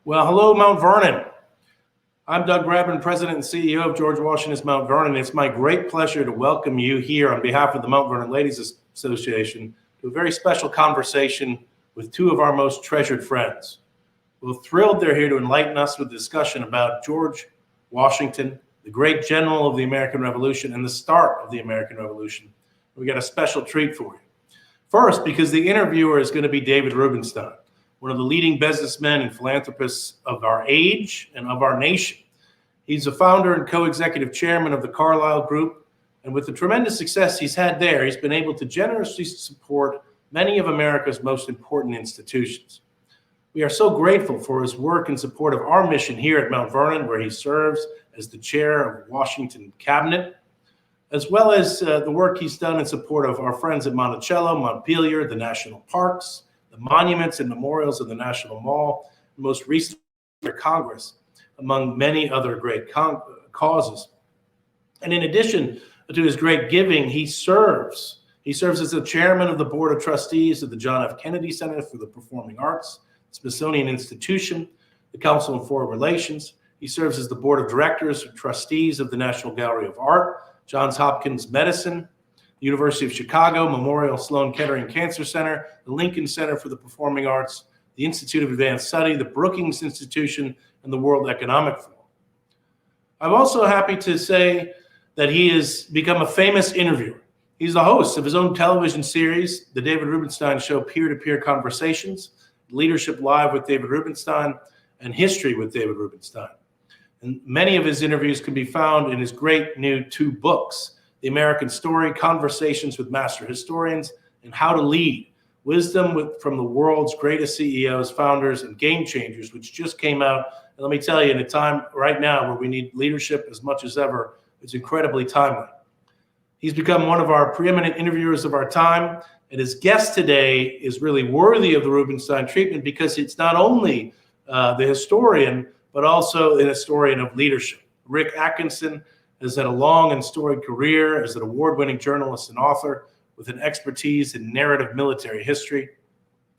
Well, hello, Mount Vernon. I'm Doug Grabban, President and CEO of George Washington's Mount Vernon. It's my great pleasure to welcome you here on behalf of the Mount Vernon Ladies Association to a very special conversation with two of our most treasured friends. We're thrilled they're here to enlighten us with a discussion about George Washington, the great general of the American Revolution and the start of the American Revolution. We got a special treat for you. First, because the interviewer is going to be David Rubenstein, one of the leading businessmen and philanthropists of our age and of our nation. He's the founder and co-executive chairman of the Carlyle Group, and with the tremendous success he's had there, he's been able to generously support many of America's most important institutions. We are so grateful for his work in support of our mission here at Mount Vernon, where he serves as the chair of Washington Cabinet, as well as the work he's done in support of our friends at Monticello, Montpelier, the national parks, the monuments and memorials of the National Mall, and most recently Congress, among many other great causes. And in addition to his great giving, he serves as the chairman of the board of trustees of the John F. Kennedy Center for the Performing Arts, Smithsonian Institution, the Council on Foreign Relations. He serves as the board of directors or trustees of the National Gallery of Art, Johns Hopkins Medicine, the University of Chicago, Memorial Sloan Kettering Cancer Center, the Lincoln Center for the Performing Arts, the Institute of Advanced Study, the Brookings Institution, and the World Economic Forum. I'm also happy to say that he has become a famous interviewer. He's the host of his own television series, The David Rubenstein Show, Peer-to-Peer Conversations, Leadership Live with David Rubenstein, and History with David Rubenstein. And many of his interviews can be found in his great new two books, The American Story, Conversations with Master Historians, and How to Lead, Wisdom from the World's Greatest CEOs, Founders, and Game Changers, which just came out. And let me tell you, in a time right now where we need leadership as much as ever, it's incredibly timely. He's become one of our preeminent interviewers of our time, and his guest today is really worthy of the Rubenstein treatment because it's not only the historian, but also an historian of leadership. Rick Atkinson has had a long and storied career as an award-winning journalist and author with an expertise in narrative military history.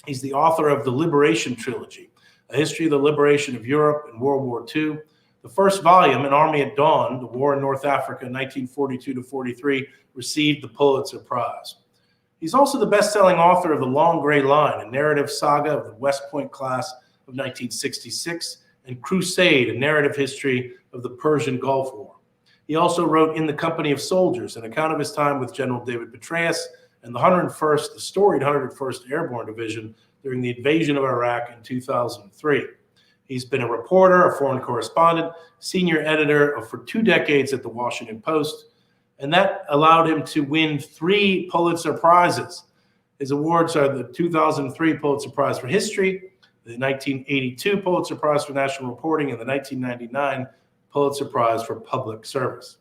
He's the author of the Revolution Trilogy, A History of the Liberation of Europe in World War II. The first volume, An Army at Dawn, The War in North Africa, 1942 to 43, received the Pulitzer Prize. He's also the best-selling author of The Long Gray Line, a narrative saga of the West Point class of 1966, and Crusade, a narrative history of the Persian Gulf War. He also wrote In the Company of Soldiers, an account of his time with General David Petraeus and the storied 101st Airborne Division during the invasion of Iraq in 2003. He's been a reporter, a foreign correspondent, senior editor for 2 decades at the Washington Post, and that allowed him to win 3 Pulitzer Prizes. His awards are the 2003 Pulitzer Prize for History, the 1982 Pulitzer Prize for National Reporting, and the 1999 Pulitzer Prize for Public Service.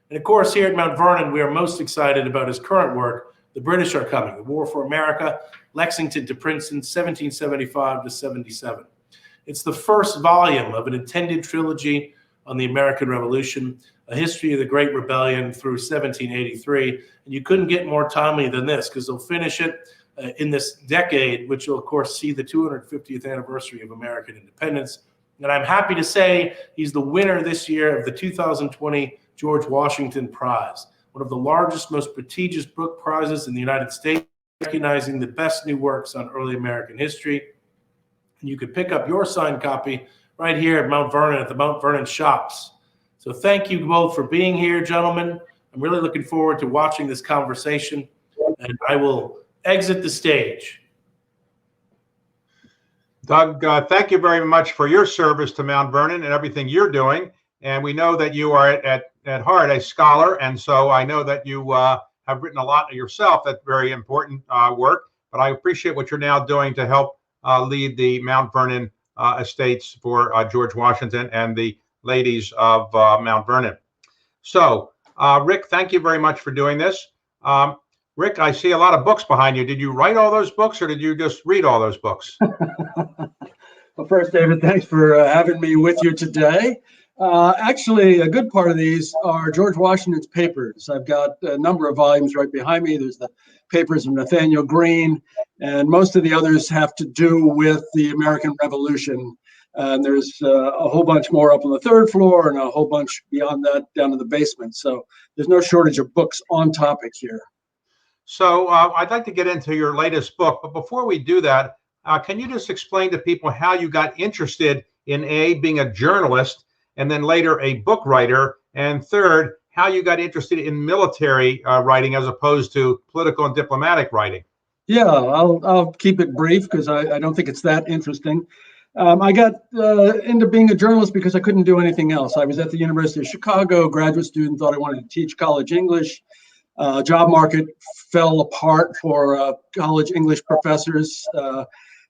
And of course, here at Mount Vernon, we are most excited about his current work, The British Are Coming, The War for America, Lexington to Princeton, 1775 to 77. It's the first volume of an intended trilogy on the American Revolution, a history of the Great Rebellion through 1783. And you couldn't get more timely than this, because they'll finish it in this decade, which will, of course, see the 250th anniversary of American independence. And I'm happy to say he's the winner this year of the 2020 George Washington Prize, one of the largest, most prestigious book prizes in the United States, recognizing the best new works on early American history. And you could pick up your signed copy right here at Mount Vernon at the Mount Vernon shops. So thank you both for being here, gentlemen. I'm really looking forward to watching this conversation, and I will exit the stage. Doug, thank you very much for your service to Mount Vernon and everything you're doing. And we know that you are at heart a scholar, and so I know that you have written a lot yourself. That's very important work. But I appreciate what you're now doing to help lead the Mount Vernon estates for George Washington and the ladies of Mount Vernon. So, Rick, thank you very much for doing this. Rick, I see a lot of books behind you. Did you write all those books, or did you just read all those books? Well, first, David, thanks for having me with you today. Actually, a good part of these are George Washington's papers. I've got a number of volumes right behind me. There's the papers of Nathaniel Greene And most of the others have to do with the American Revolution. And there's a whole bunch more up on the third floor and a whole bunch beyond that down in the basement. So there's no shortage of books on topic here. So I'd like to get into your latest book, but before we do that, can you just explain to people how you got interested in being a journalist, and then later a book writer, and third, how you got interested in military writing as opposed to political and diplomatic writing? Yeah, I'll keep it brief because I don't think it's that interesting. I got into being a journalist because I couldn't do anything else. I was at the University of Chicago, graduate student, thought I wanted to teach college English. Job market fell apart for college English professors.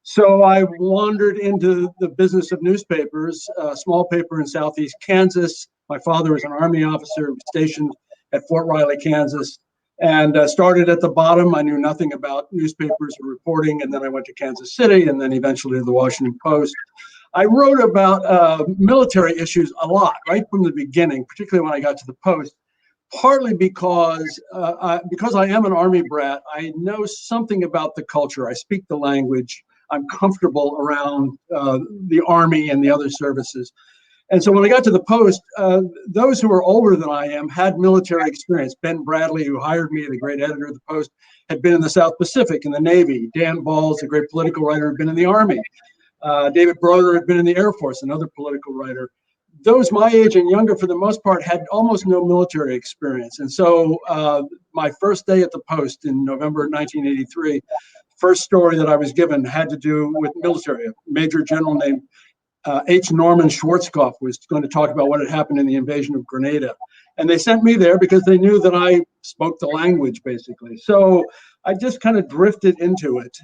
So I wandered into the business of newspapers, a small paper in Southeast Kansas. My father was an Army officer stationed at Fort Riley, Kansas, and started at the bottom. I knew nothing about newspapers or reporting, and then I went to Kansas City, and then eventually to the Washington Post. I wrote about military issues a lot, right from the beginning, particularly when I got to the Post. Partly because I am an Army brat, I know something about the culture. I speak the language. I'm comfortable around the Army and the other services. And so when I got to the Post, those who were older than I am had military experience. Ben Bradley, who hired me, the great editor of the Post, had been in the South Pacific in the Navy. Dan Balls, a great political writer, had been in the Army. David Broder had been in the Air Force, another political writer. Those my age and younger, for the most part, had almost no military experience. And so my first day at the Post in November 1983, first story that I was given had to do with military. A major general named H. Norman Schwarzkopf was going to talk about what had happened in the invasion of Grenada. And they sent me there because they knew that I spoke the language, basically. So I just kind of drifted into it.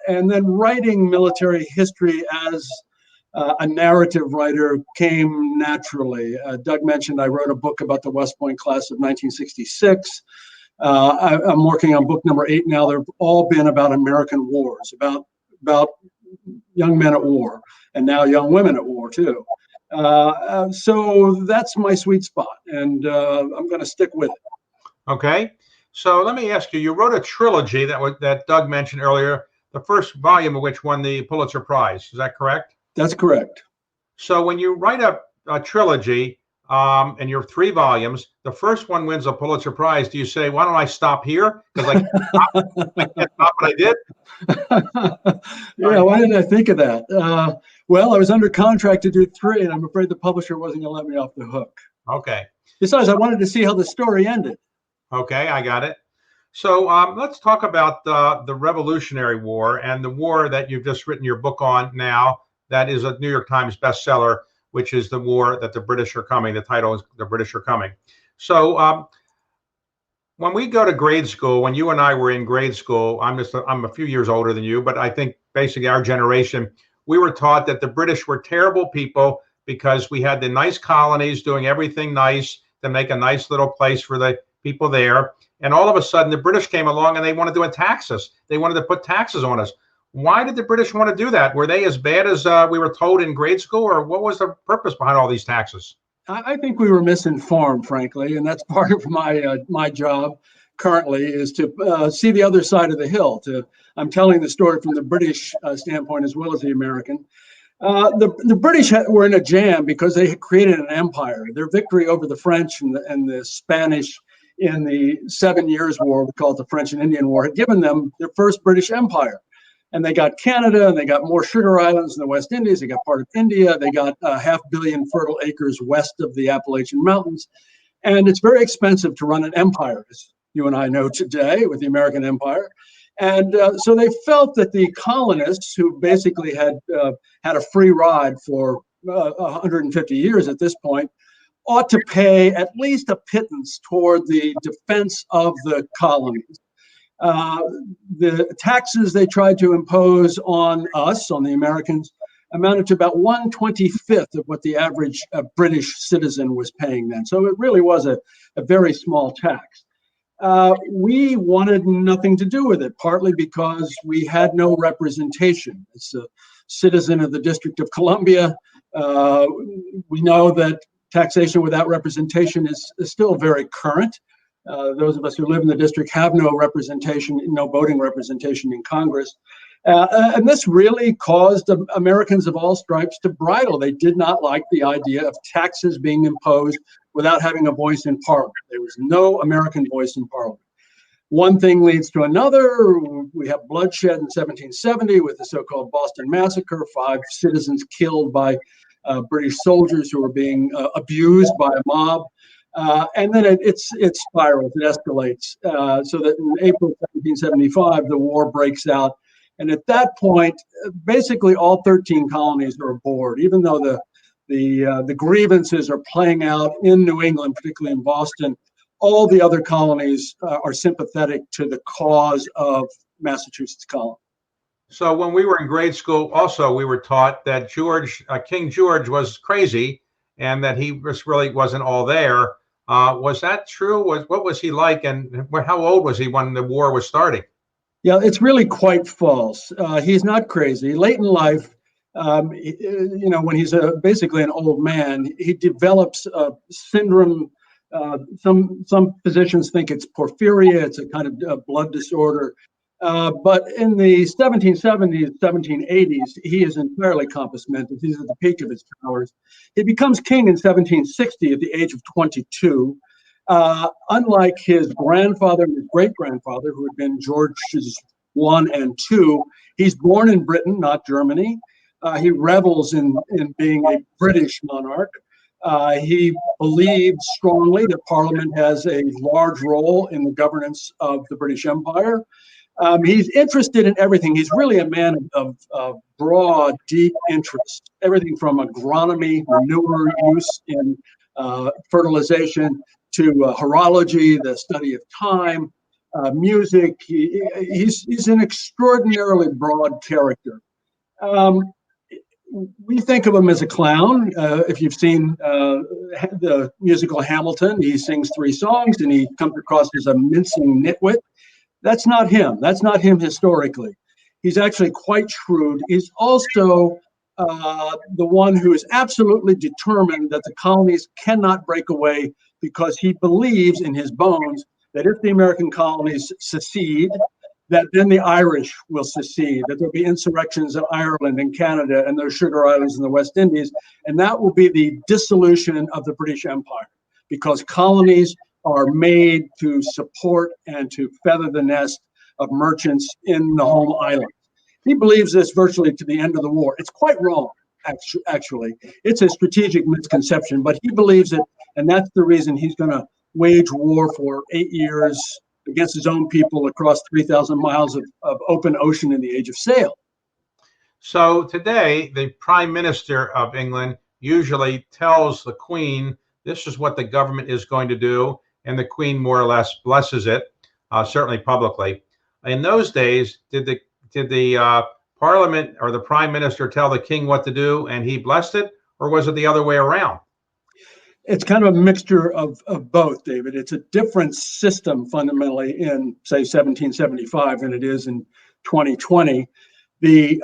And then writing military history as a narrative writer came naturally. Doug mentioned I wrote a book about the West Point class of 1966. I'm working on book number 8 now. They've all been about American wars, about young men at war, and now young women at war too. So that's my sweet spot, and I'm going to stick with it. Okay. So let me ask you, you wrote a trilogy that Doug mentioned earlier, the first volume of which won the Pulitzer Prize. Is that correct? That's correct. So when you write a trilogy and you're 3 volumes, the first one wins a Pulitzer Prize. Do you say, why don't I stop here? Because I can't stop what I did? Yeah, why didn't I think of that? Well, I was under contract to do 3, and I'm afraid the publisher wasn't going to let me off the hook. Okay. Besides, I wanted to see how the story ended. Okay, I got it. So let's talk about the Revolutionary War and the war that you've just written your book on now. That is a New York Times bestseller, which is the war that the British are coming. The title is The British Are Coming. So when we go to grade school, when you and I were in grade school, I'm a few years older than you, but I think basically our generation, we were taught that the British were terrible people because we had the nice colonies doing everything nice to make a nice little place for the people there. And all of a sudden, the British came along and they wanted to tax us. They wanted to put taxes on us. Why did the British want to do that? Were they as bad as we were told in grade school, or what was the purpose behind all these taxes? I think we were misinformed, frankly, and that's part of my job currently is to see the other side of the hill. I'm telling the story from the British standpoint as well as the American. The British were in a jam because they had created an empire. Their victory over the French and the Spanish in the 7 Years' War, we call it the French and Indian War, had given them their first British empire. And they got Canada, and they got more sugar islands in the West Indies. They got part of India. They got 500 million fertile acres west of the Appalachian Mountains. And it's very expensive to run an empire, as you and I know today with the American Empire. And so they felt that the colonists, who basically had a free ride for 150 years at this point, ought to pay at least a pittance toward the defense of the colonies. The taxes they tried to impose on us, on the Americans, amounted to about 1/25 of what the average British citizen was paying then. So it really was a very small tax. We wanted nothing to do with it, partly because we had no representation. As a citizen of the District of Columbia, we know that taxation without representation is still very current. Those of us who live in the district have no representation, no voting representation in Congress. And this really caused Americans of all stripes to bridle. They did not like the idea of taxes being imposed without having a voice in Parliament. There was no American voice in Parliament. One thing leads to another. We have bloodshed in 1770 with the so-called Boston Massacre, 5 citizens killed by British soldiers who were being abused by a mob. And then it spirals, it escalates, so that in April 1775, the war breaks out. And at that point, basically all 13 colonies are aboard, even though the grievances are playing out in New England, particularly in Boston. All the other colonies are sympathetic to the cause of Massachusetts colony. So when we were in grade school, also we were taught that King George was crazy and that he just really wasn't all there. Was that true? What was he like, and how old was he when the war was starting? Yeah, it's really quite false. He's not crazy. Late in life, when he's basically an old man, he develops a syndrome. Some physicians think it's porphyria. It's a kind of blood disorder. But in the 1770s, 1780s, he is entirely compos mentis. He's at the peak of his powers. He becomes king in 1760 at the age of 22. Unlike his grandfather and his great-grandfather, who had been George's 1 and 2, he's born in Britain, not Germany. He revels in being a British monarch. He believes strongly that Parliament has a large role in the governance of the British Empire. He's interested in everything. He's really a man of broad, deep interest. Everything from agronomy, manure use in fertilization, to horology, the study of time, music. He's an extraordinarily broad character. We think of him as a clown. If you've seen the musical Hamilton, he sings 3 songs and he comes across as a mincing nitwit. That's not him. That's not him historically. He's actually quite shrewd. He's also the one who is absolutely determined that the colonies cannot break away, because he believes in his bones that if the American colonies secede, that then the Irish will secede, that there'll be insurrections in Ireland and Canada and those sugar islands in the West Indies, and that will be the dissolution of the British Empire, because colonies are made to support and to feather the nest of merchants in the home island. He believes this virtually to the end of the war. It's quite wrong, actually. It's a strategic misconception, but he believes it, and that's the reason he's going to wage war for 8 years against his own people across 3,000 miles of open ocean in the age of sail. So today, the Prime Minister of England usually tells the Queen, this is what the government is going to do, and the Queen more or less blesses it, certainly publicly. In those days, did the Parliament or the Prime Minister tell the King what to do and he blessed it, or was it the other way around? It's kind of a mixture of both, David. It's a different system fundamentally in, say, 1775 than it is in 2020. The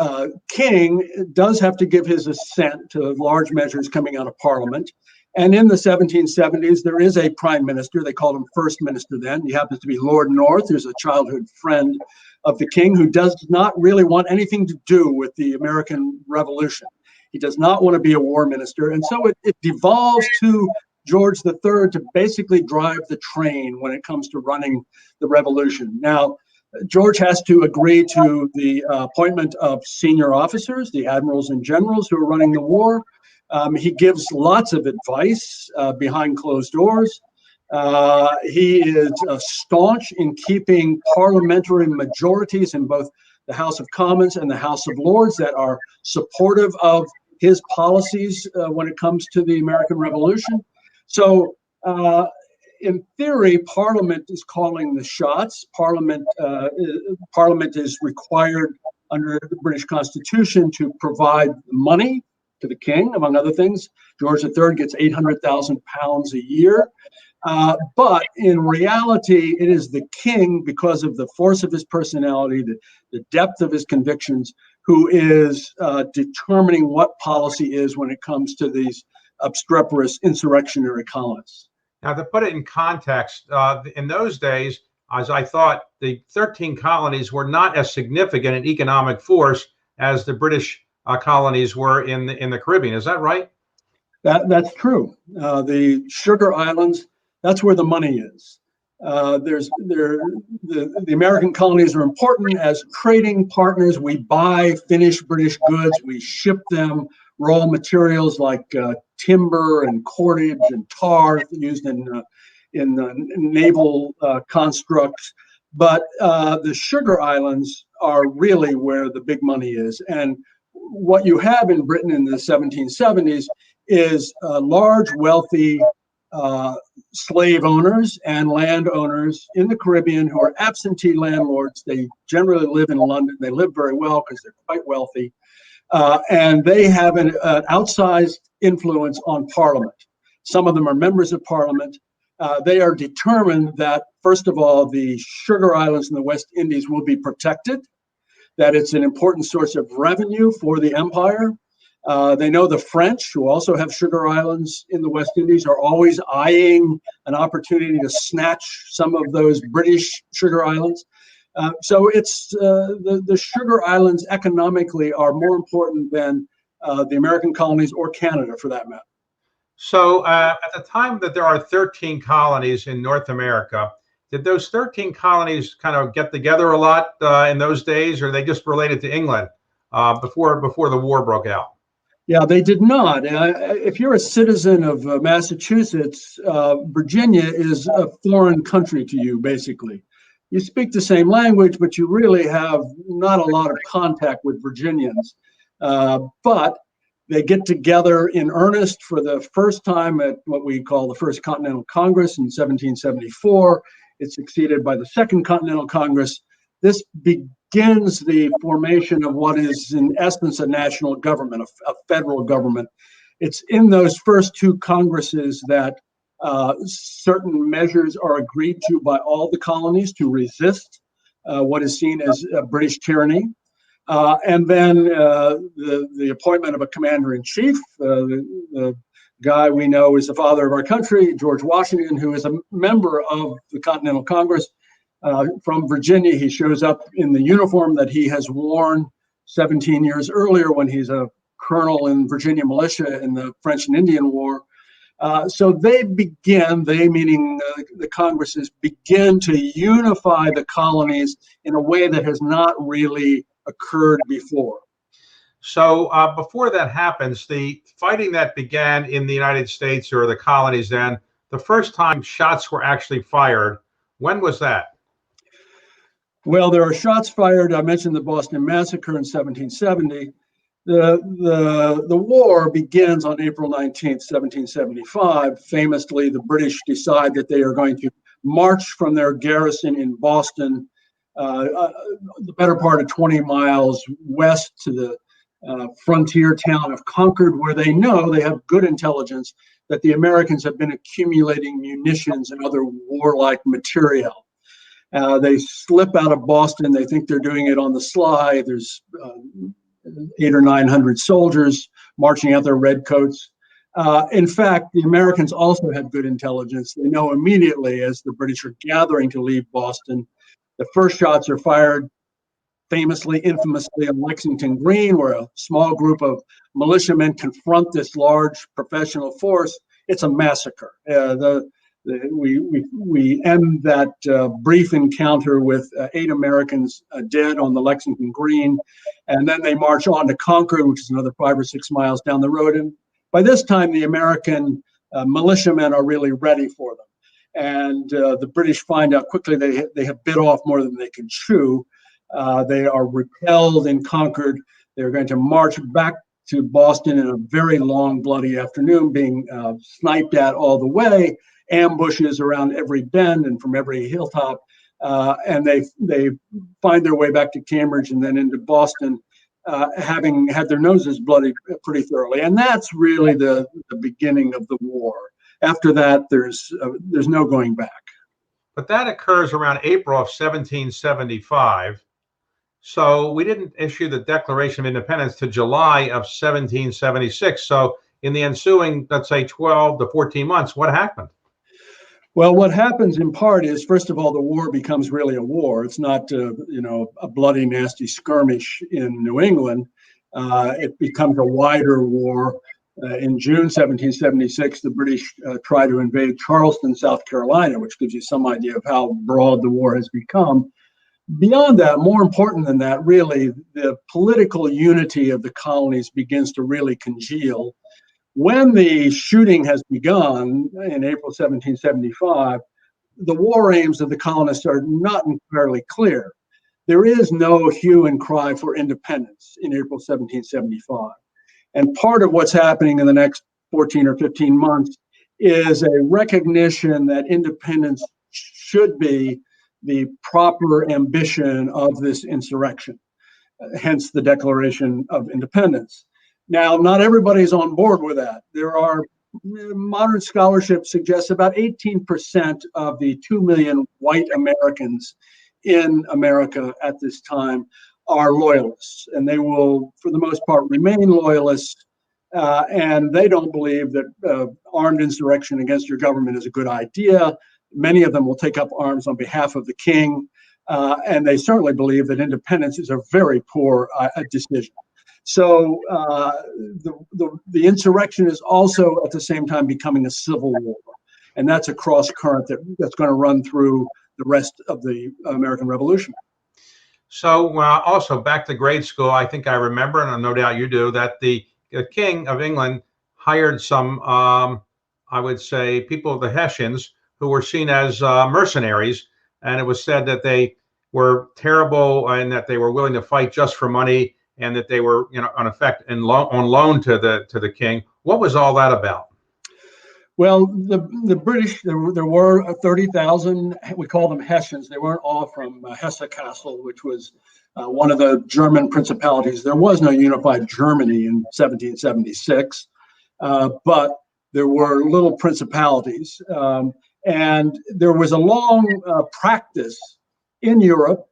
king does have to give his assent to large measures coming out of Parliament. And in the 1770s, there is a prime minister. They called him first minister then. He happens to be Lord North, who's a childhood friend of the king, who does not really want anything to do with the American Revolution. He does not want to be a war minister. And so it devolves to George III to basically drive the train when it comes to running the revolution. Now, George has to agree to the appointment of senior officers, the admirals and generals who are running the war. He gives lots of advice behind closed doors. He is staunch in keeping parliamentary majorities in both the House of Commons and the House of Lords that are supportive of his policies when it comes to the American Revolution. So in theory, Parliament is calling the shots. Parliament is required under the British Constitution to provide money to the king, among other things. George III gets £800,000 a year. But in reality, it is the king, because of the force of his personality, the depth of his convictions, who is determining what policy is when it comes to these obstreperous insurrectionary colonists. Now, to put it in context, in those days, as I thought, the 13 colonies were not as significant an economic force as the British colonies were in the Caribbean. Is that right? That's true. The Sugar Islands, that's where the money is. The American colonies are important as trading partners. We buy finished British goods. We ship them raw materials like timber and cordage and tar used in naval constructs. But the Sugar Islands are really where the big money is. And what you have in Britain in the 1770s is large, wealthy slave owners and landowners in the Caribbean who are absentee landlords. They generally live in London. They live very well because they're quite wealthy. And they have an outsized influence on Parliament. Some of them are members of Parliament. They are determined that, first of all, the Sugar Islands in the West Indies will be protected, that it's an important source of revenue for the empire. They know the French, who also have Sugar Islands in the West Indies, are always eyeing an opportunity to snatch some of those British Sugar Islands. So it's the Sugar Islands economically are more important than the American colonies or Canada, for that matter. So at the time that there are 13 colonies in North America, did those 13 colonies kind of get together a lot in those days, or are they just related to England before the war broke out? Yeah, they did not. If you're a citizen of Massachusetts, Virginia is a foreign country to you, basically. You speak the same language, but you really have not a lot of contact with Virginians. But they get together in earnest for the first time at what we call the First Continental Congress in 1774. It's succeeded by the Second Continental Congress. This begins the formation of what is in essence a national government, a federal government. It's in those first two Congresses that certain measures are agreed to by all the colonies to resist what is seen as British tyranny. And then the appointment of a commander-in-chief, the guy we know is the father of our country, George Washington, who is a member of the Continental Congress. From Virginia, he shows up in the uniform that he has worn 17 years earlier when he's a colonel in Virginia militia in the French and Indian War. So they meaning the Congresses, begin to unify the colonies in a way that has not really occurred before. So before that happens, the fighting that began in the United States or the colonies then, the first time shots were actually fired, when was that? Well, there are shots fired. I mentioned the Boston Massacre in 1770. The war begins on April 19th, 1775. Famously, the British decide that they are going to march from their garrison in Boston, the better part of 20 miles west to the frontier town of Concord, where they know they have good intelligence that the Americans have been accumulating munitions and other warlike material. They slip out of Boston. They think they're doing it on the sly. There's 800 or 900 soldiers marching out their redcoats. In fact, the Americans also had good intelligence. They know immediately as the British are gathering to leave Boston, the first shots are fired infamously on Lexington Green, where a small group of militiamen confront this large professional force. It's a massacre. We end that brief encounter with 8 Americans dead on the Lexington Green, and then they march on to Concord, which is another 5 or 6 miles down the road. And by this time, the American militiamen are really ready for them. And the British find out quickly they have bit off more than they can chew. They are repelled in Concord. They're going to march back to Boston in a very long, bloody afternoon, being sniped at all the way, ambushes around every bend and from every hilltop. And they find their way back to Cambridge and then into Boston, having had their noses bloodied pretty thoroughly. And that's really the beginning of the war. After that, there's no going back. But that occurs around April of 1775. So we didn't issue the Declaration of Independence to July of 1776. So in the ensuing, let's say, 12 to 14 months, what happened? Well, what happens in part is, first of all, the war becomes really a war. It's not, a bloody, nasty skirmish in New England. It becomes a wider war. In June 1776, the British try to invade Charleston, South Carolina, which gives you some idea of how broad the war has become. Beyond that, more important than that, really, the political unity of the colonies begins to really congeal. When the shooting has begun in April 1775, the war aims of the colonists are not entirely clear. There is no hue and cry for independence in April 1775. And part of what's happening in the next 14 or 15 months is a recognition that independence should be the proper ambition of this insurrection, hence the Declaration of Independence. Now, not everybody's on board with that. There are modern scholarship suggests about 18% of the 2 million white Americans in America at this time are loyalists, and they will, for the most part, remain loyalists. And they don't believe that armed insurrection against your government is a good idea. Many of them will take up arms on behalf of the king, and they certainly believe that independence is a very poor decision. So the insurrection is also at the same time becoming a civil war, and that's a cross current that's going to run through the rest of the American Revolution. So also back to grade school, I think I remember, and no doubt you do, that the King of England hired some, I would say, people of the Hessians who were seen as mercenaries, and it was said that they were terrible and that they were willing to fight just for money, and that they were, in effect, on loan to the king. What was all that about? Well, the British, there were 30,000, we call them Hessians. They weren't all from Hesse Castle, which was one of the German principalities. There was no unified Germany in 1776, but there were little principalities. And there was a long practice in Europe,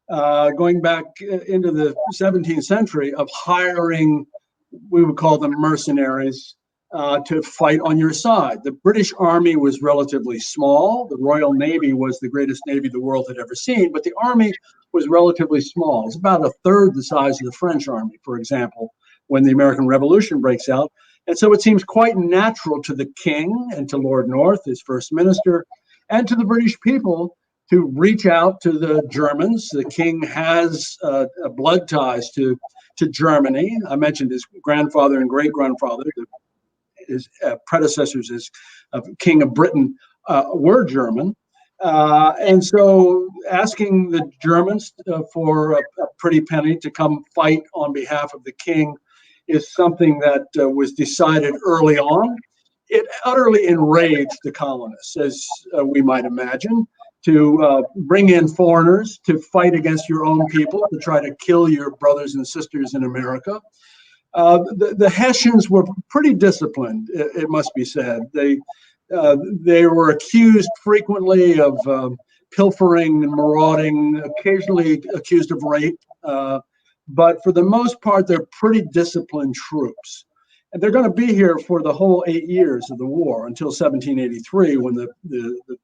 going back into the 17th century, of hiring, we would call them mercenaries, to fight on your side. The British Army was relatively small. The Royal Navy was the greatest navy the world had ever seen, but the army was relatively small. It's about a third the size of the French army, for example, when the American Revolution breaks out. And so it seems quite natural to the king and to Lord North, his first minister, and to the British people to reach out to the Germans. The king has blood ties to Germany. I mentioned his grandfather and great-grandfather. His predecessors as King of Britain were German. And so asking the Germans for a pretty penny to come fight on behalf of the king is something that was decided early on. It utterly enraged the colonists, as we might imagine, to bring in foreigners to fight against your own people, to try to kill your brothers and sisters in America. The Hessians were pretty disciplined, it must be said. They were accused frequently of pilfering and marauding, occasionally accused of rape, but for the most part, they're pretty disciplined troops. And they're going to be here for the whole 8 years of the war until 1783, when the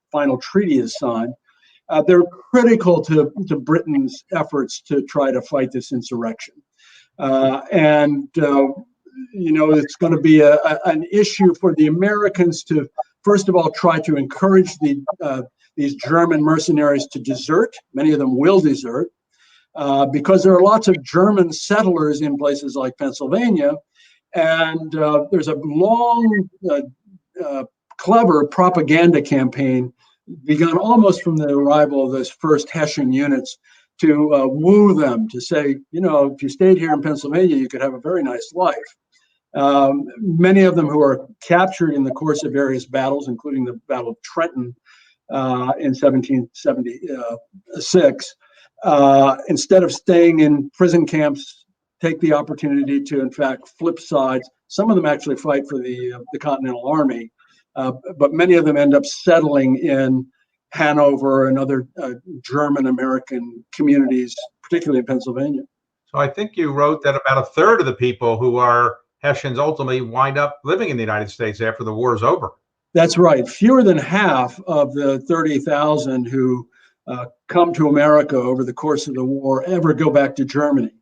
final treaty is signed. They're critical to Britain's efforts to try to fight this insurrection. It's going to be an issue for the Americans to, first of all, try to encourage these German mercenaries to desert. Many of them will desert because there are lots of German settlers in places like Pennsylvania. And there's a long, clever propaganda campaign begun almost from the arrival of those first Hessian units to woo them, to say, if you stayed here in Pennsylvania, you could have a very nice life. Many of them who are captured in the course of various battles, including the Battle of Trenton in 1776, instead of staying in prison camps, take the opportunity to, in fact, flip sides. Some of them actually fight for the Continental Army, but many of them end up settling in Hanover and other German-American communities, particularly in Pennsylvania. So I think you wrote that about a third of the people who are Hessians ultimately wind up living in the United States after the war is over. That's right. Fewer than half of the 30,000 who come to America over the course of the war ever go back to Germany.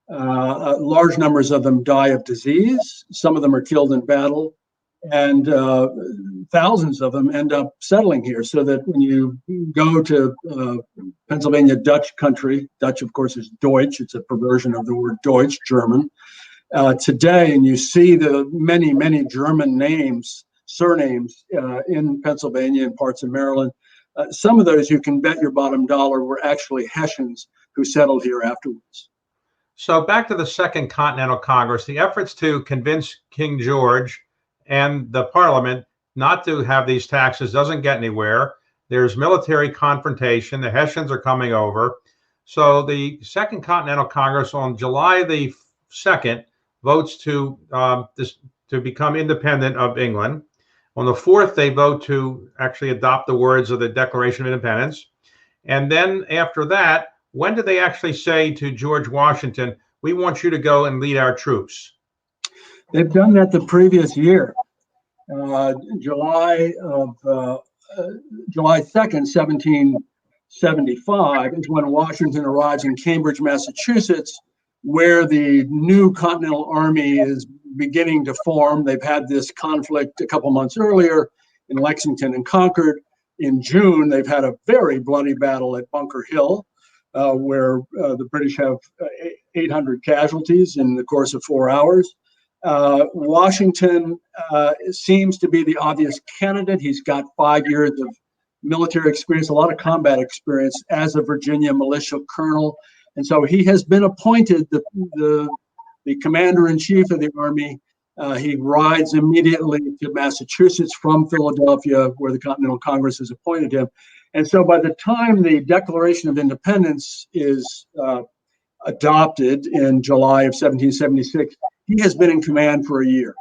Large numbers of them die of disease. Some of them are killed in battle, and thousands of them end up settling here. So that when you go to Pennsylvania Dutch country, Dutch, of course, is Deutsch. It's a perversion of the word Deutsch, German. Today, and you see the many, many German surnames in Pennsylvania and parts of Maryland. Some of those, you can bet your bottom dollar, were actually Hessians who settled here afterwards. So back to the Second Continental Congress, the efforts to convince King George and the Parliament not to have these taxes doesn't get anywhere. There's military confrontation. The Hessians are coming over. So the Second Continental Congress on July the 2nd votes to become independent of England. On the 4th, they vote to actually adopt the words of the Declaration of Independence. And then after that, when did they actually say to George Washington, we want you to go and lead our troops? They've done that the previous year. July 2nd, 1775 is when Washington arrives in Cambridge, Massachusetts, where the new Continental Army is beginning to form. They've had this conflict a couple months earlier in Lexington and Concord. In June, they've had a very bloody battle at Bunker Hill, where the British have 800 casualties in the course of 4 hours. Washington seems to be the obvious candidate. He's got 5 years of military experience, a lot of combat experience as a Virginia militia colonel. And so he has been appointed the commander-in-chief of the army. He rides immediately to Massachusetts from Philadelphia, where the Continental Congress has appointed him. And so by the time the Declaration of Independence is adopted in July of 1776, he has been in command for a year.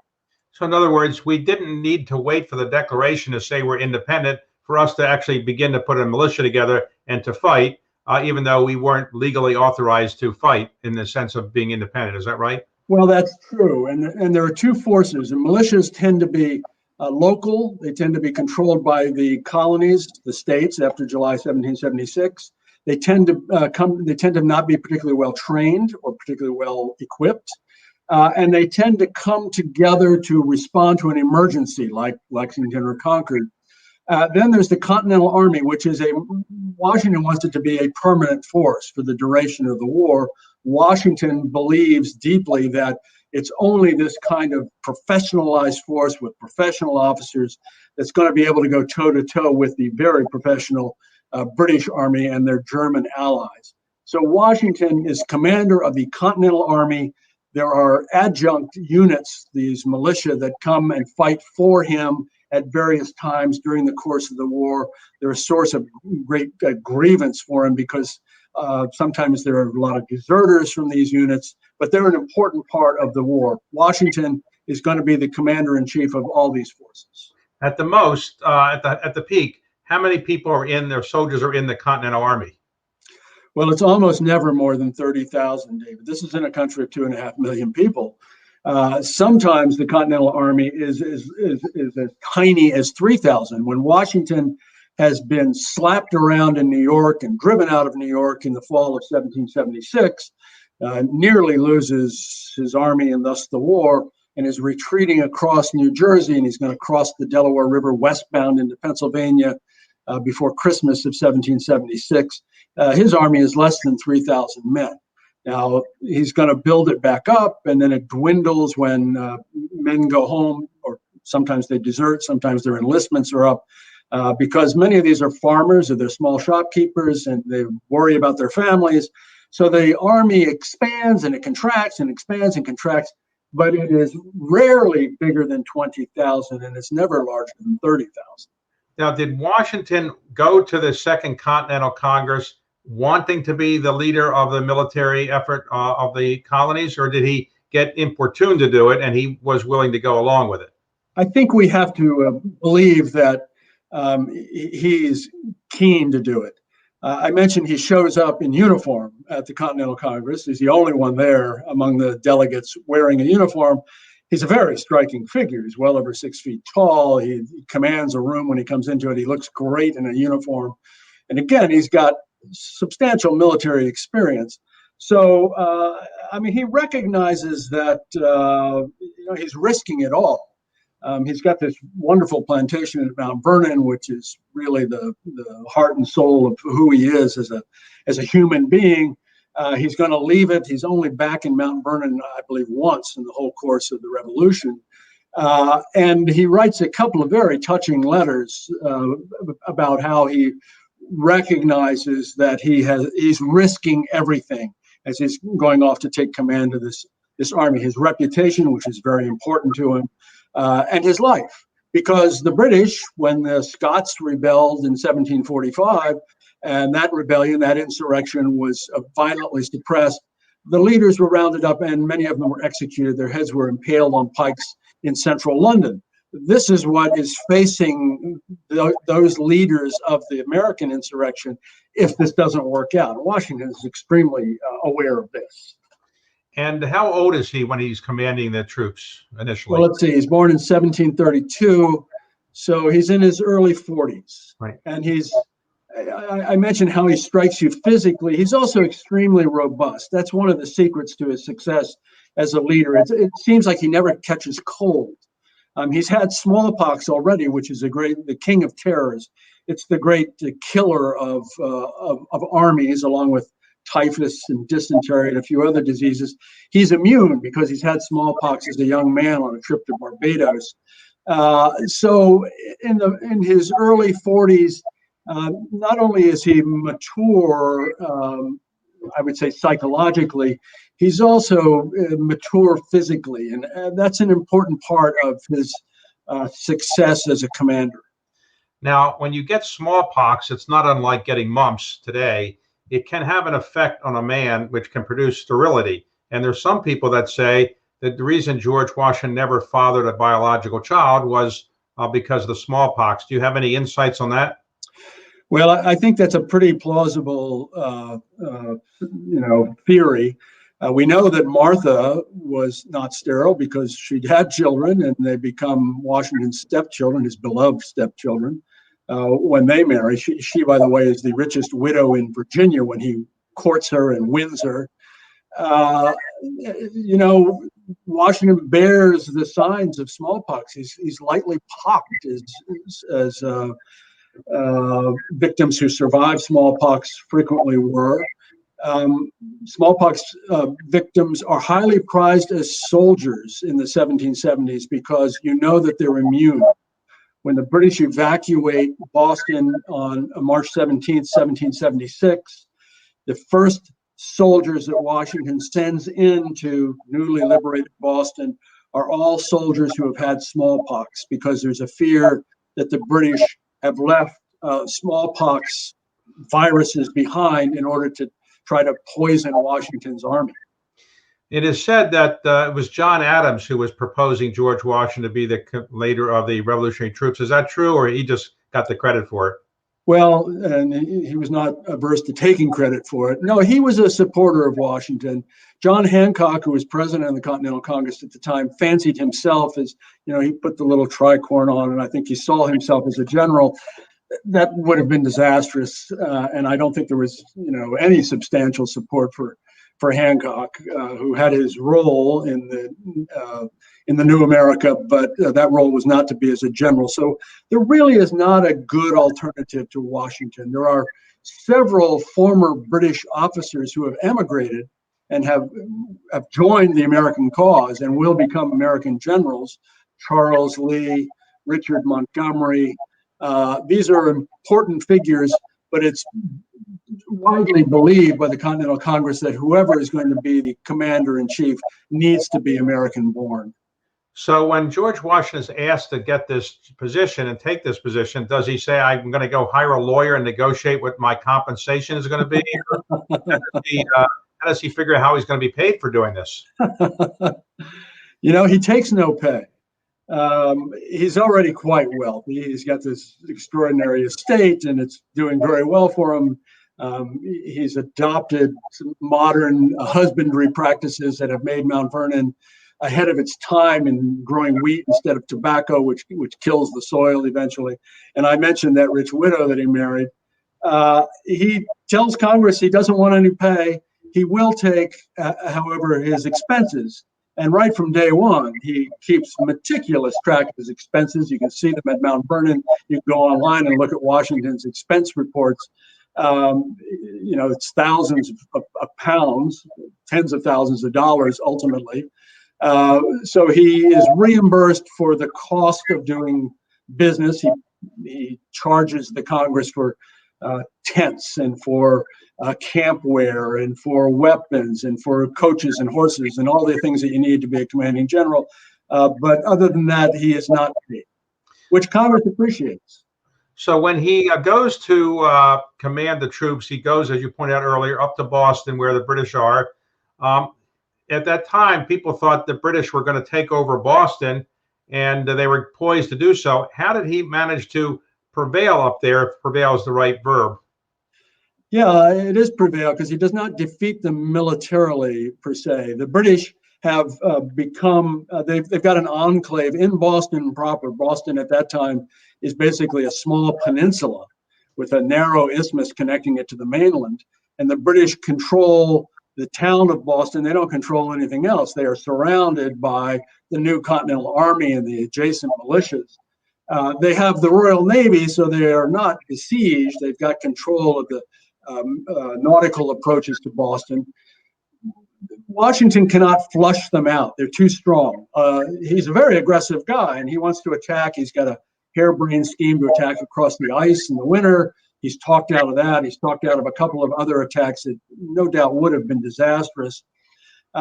So in other words, we didn't need to wait for the Declaration to say we're independent for us to actually begin to put a militia together and to fight, even though we weren't legally authorized to fight in the sense of being independent. Is that right? Well, that's true. And there are two forces. And militias tend to be local. They tend to be controlled by the colonies, the states, after July 1776. They tend to not be particularly well trained or particularly well equipped. And they tend to come together to respond to an emergency like Lexington or Concord. Then there's the Continental Army, which is Washington wants it to be a permanent force for the duration of the war. Washington believes deeply that it's only this kind of professionalized force with professional officers that's going to be able to go toe-to-toe with the very professional British Army and their German allies. So Washington is commander of the Continental Army. There are adjunct units, these militia, that come and fight for him at various times during the course of the war. They're a source of great grievance for him because sometimes there are a lot of deserters from these units, but they're an important part of the war. Washington is going to be the commander-in-chief of all these forces. At the most, at the peak, how many people are soldiers are in the Continental Army? Well, it's almost never more than 30,000, David. This is in a country of 2.5 million people. Sometimes the Continental Army is as tiny as 3,000. When Washington has been slapped around in New York and driven out of New York in the fall of 1776, nearly loses his army and thus the war, and is retreating across New Jersey, and he's going to cross the Delaware River westbound into Pennsylvania before Christmas of 1776. His army is less than 3,000 men. Now, he's going to build it back up, and then it dwindles when men go home, or sometimes they desert, sometimes their enlistments are up, because many of these are farmers or they're small shopkeepers, and they worry about their families. So the army expands and it contracts and expands and contracts, but it is rarely bigger than 20,000, and it's never larger than 30,000. Now, did Washington go to the Second Continental Congress wanting to be the leader of the military effort of the colonies, or did he get importuned to do it and he was willing to go along with it? I think we have to believe that he's keen to do it. I mentioned he shows up in uniform at the Continental Congress. He's the only one there among the delegates wearing a uniform. he's a very striking figure. He's well over 6 feet tall. He commands a room when he comes into it. He looks great in a uniform. And again, he's got substantial military experience. So, I mean, he recognizes that he's risking it all. He's got this wonderful plantation at Mount Vernon, which is really the heart and soul of who he is as a human being. He's going to leave it. He's only back in Mount Vernon, I believe, once in the whole course of the Revolution. And he writes a couple of very touching letters about how he recognizes that he's risking everything as he's going off to take command of this army, his reputation, which is very important to him, and his life. Because the British, when the Scots rebelled in 1745, and that rebellion, that insurrection was violently suppressed, the leaders were rounded up and many of them were executed. Their heads were impaled on pikes in central London. This is what is facing those leaders of the American insurrection if this doesn't work out. Washington is extremely aware of this. And how old is he when he's commanding the troops initially? Well, let's see. He's born in 1732, so he's in his early 40s. Right. And I mentioned how he strikes you physically. He's also extremely robust. That's one of the secrets to his success as a leader. It seems like he never catches cold. He's had smallpox already, which is the king of terrors. It's the great killer of armies, along with typhus and dysentery and a few other diseases. He's immune because he's had smallpox as a young man on a trip to Barbados. So in his early 40s, not only is he mature, I would say psychologically, he's also mature physically, and that's an important part of his success as a commander. Now, when you get smallpox, it's not unlike getting mumps today. It can have an effect on a man which can produce sterility. And there's some people that say that the reason George Washington never fathered a biological child was because of the smallpox. Do you have any insights on that? Well, I think that's a pretty plausible, theory. We know that Martha was not sterile because she'd had children, and they become Washington's stepchildren, his beloved stepchildren, when they marry. She, by the way, is the richest widow in Virginia when he courts her and wins her. Washington bears the signs of smallpox. He's lightly pocked as victims who survived smallpox frequently were. Smallpox victims are highly prized as soldiers in the 1770s because you know that they're immune. When the British evacuate Boston on March 17th, 1776, the first soldiers that Washington sends into newly liberated Boston are all soldiers who have had smallpox, because there's a fear that the British have left smallpox viruses behind in order to try to poison Washington's army. It is said that it was John Adams who was proposing George Washington to be the leader of the Revolutionary troops. Is that true, or he just got the credit for it? Well, and he was not averse to taking credit for it. No, he was a supporter of Washington. John Hancock, who was president of the Continental Congress at the time, fancied himself as, he put the little tricorn on, and I think he saw himself as a general. That would have been disastrous, and I don't think there was, any substantial support for Hancock, who had his role in the new America, but that role was not to be as a general. So there really is not a good alternative to Washington. There are several former British officers who have emigrated and have joined the American cause and will become American generals. Charles Lee, Richard Montgomery. These are important figures, but it's widely believed by the Continental Congress that whoever is going to be the commander-in-chief needs to be American-born. So when George Washington is asked to get this position and take this position, does he say, I'm going to go hire a lawyer and negotiate what my compensation is going to be? How does he figure out how he's going to be paid for doing this? He takes no pay. He's already quite wealthy. He's got this extraordinary estate, and it's doing very well for him. He's adopted some modern husbandry practices that have made Mount Vernon ahead of its time in growing wheat instead of tobacco, which kills the soil eventually. And I mentioned that rich widow that he married. He tells Congress he doesn't want any pay. He will take, however, his expenses. And right from day one, he keeps meticulous track of his expenses. You can see them at Mount Vernon. You can go online and look at Washington's expense reports. It's thousands of pounds, tens of thousands of dollars ultimately. So he is reimbursed for the cost of doing business. He charges the Congress for tents and for camp wear and for weapons and for coaches and horses and all the things that you need to be a commanding general. But other than that, he is not paid, which Congress appreciates. So when he goes to command the troops, he goes, as you pointed out earlier, up to Boston where the British are. At that time, people thought the British were going to take over Boston, and they were poised to do so. How did he manage to prevail up there, if prevail is the right verb? Yeah, it is prevail because he does not defeat them militarily per se. The British have become, they've got an enclave in Boston proper. Boston at that time is basically a small peninsula with a narrow isthmus connecting it to the mainland. And the British control the town of Boston. They don't control anything else. They are surrounded by the new Continental Army and the adjacent militias. They have the Royal Navy, so they are not besieged. They've got control of the nautical approaches to Boston. Washington cannot flush them out. They're too strong. He's a very aggressive guy, and he wants to attack. He's got a harebrained scheme to attack across the ice in the winter. He's talked out of that. He's talked out of a couple of other attacks that no doubt would have been disastrous.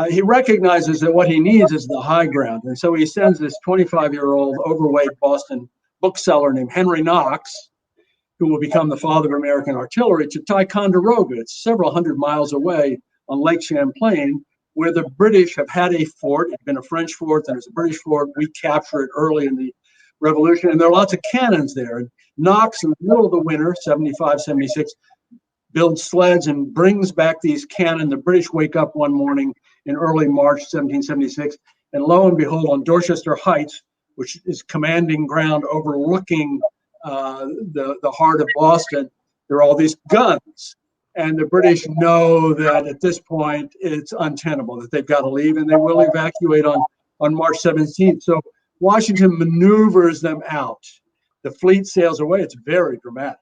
He recognizes that what he needs is the high ground. And so he sends this 25-year-old overweight Boston bookseller named Henry Knox, who will become the father of American artillery, to Ticonderoga. It's several hundred miles away on Lake Champlain, where the British have had a fort. It's been a French fort, then it's a British fort. We capture it early in the Revolution, and there are lots of cannons there. And Knox, in the middle of the winter, 75, 76, builds sleds and brings back these cannon. The British wake up one morning in early March 1776, and lo and behold, on Dorchester Heights, which is commanding ground overlooking the heart of Boston, there are all these guns. And the British know that at this point it's untenable, that they've got to leave, and they will evacuate on March 17th. So Washington maneuvers them out. The fleet sails away. It's very dramatic.